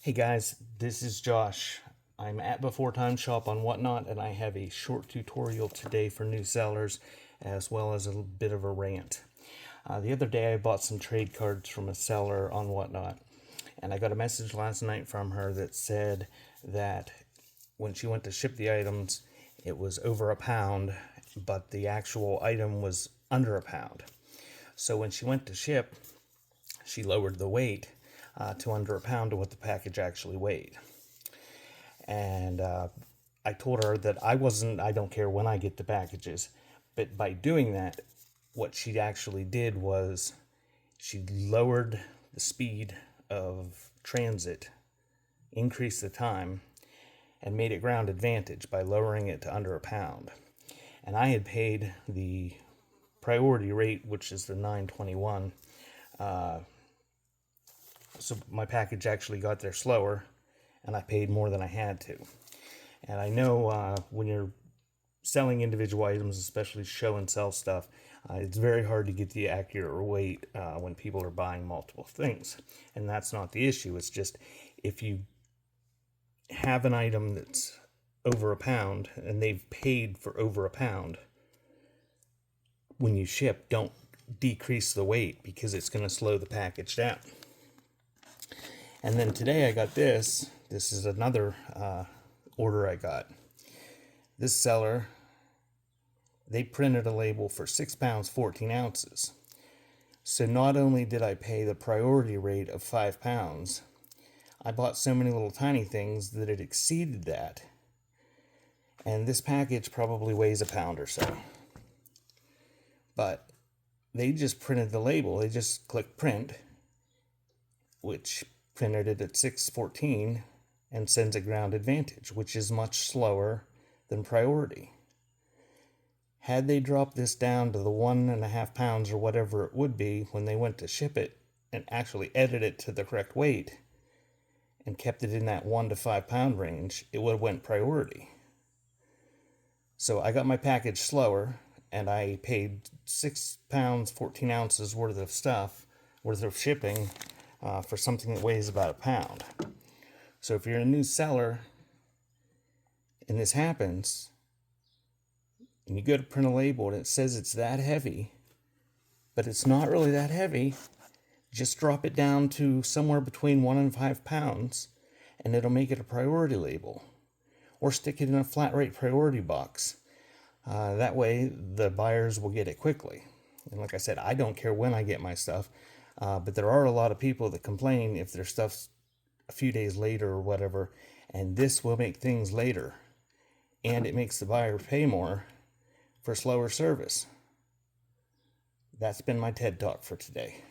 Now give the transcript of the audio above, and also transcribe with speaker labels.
Speaker 1: Hey guys, this is Josh. I'm at Before Time Shop on Whatnot, and I have a short tutorial today for new sellers, as well as a bit of a rant. The other day I bought some trade cards from a seller on Whatnot, and I got a message last night from her that said that when she went to ship the items, it was over a pound, but the actual item was under a pound. So when she went to ship, she lowered the weight to under a pound of what the package actually weighed. And I told her that I don't care when I get the packages, but by doing that, what she actually did was she lowered the speed of transit, increased the time, and made it ground advantage by lowering it to under a pound. And I had paid the priority rate, which is the $9.21. So my package actually got there slower, and I paid more than I had to. And I know when you're selling individual items, especially show and sell stuff, it's very hard to get the accurate weight when people are buying multiple things. And that's not the issue. It's just if you have an item that's over a pound and they've paid for over a pound, when you ship, don't decrease the weight because it's going to slow the package down. And then today I got this. This is another order I got. This seller, they printed a label for 6 pounds, 14 ounces. So not only did I pay the priority rate of 5 pounds, I bought so many little tiny things that it exceeded that. And this package probably weighs a pound or so. But they just printed the label. They just clicked print, which printed it at 614 and sends a ground advantage, which is much slower than priority. Had they dropped this down to the 1.5 pounds or whatever it would be when they went to ship it and actually edited it to the correct weight and kept it in that 1 to 5 pound range, it would have went priority. So I got my package slower, and I paid 6 pounds, 14 ounces worth of shipping for something that weighs about a pound. So if you're a new seller and this happens, and you go to print a label and it says it's that heavy, but it's not really that heavy, just drop it down to somewhere between 1 and 5 pounds, and it'll make it a priority label. Or stick it in a flat rate priority box. That way the buyers will get it quickly. And like I said, I don't care when I get my stuff, but there are a lot of people that complain if their stuff's a few days later or whatever, and this will make things later. And it makes the buyer pay more for slower service. That's been my TED Talk for today.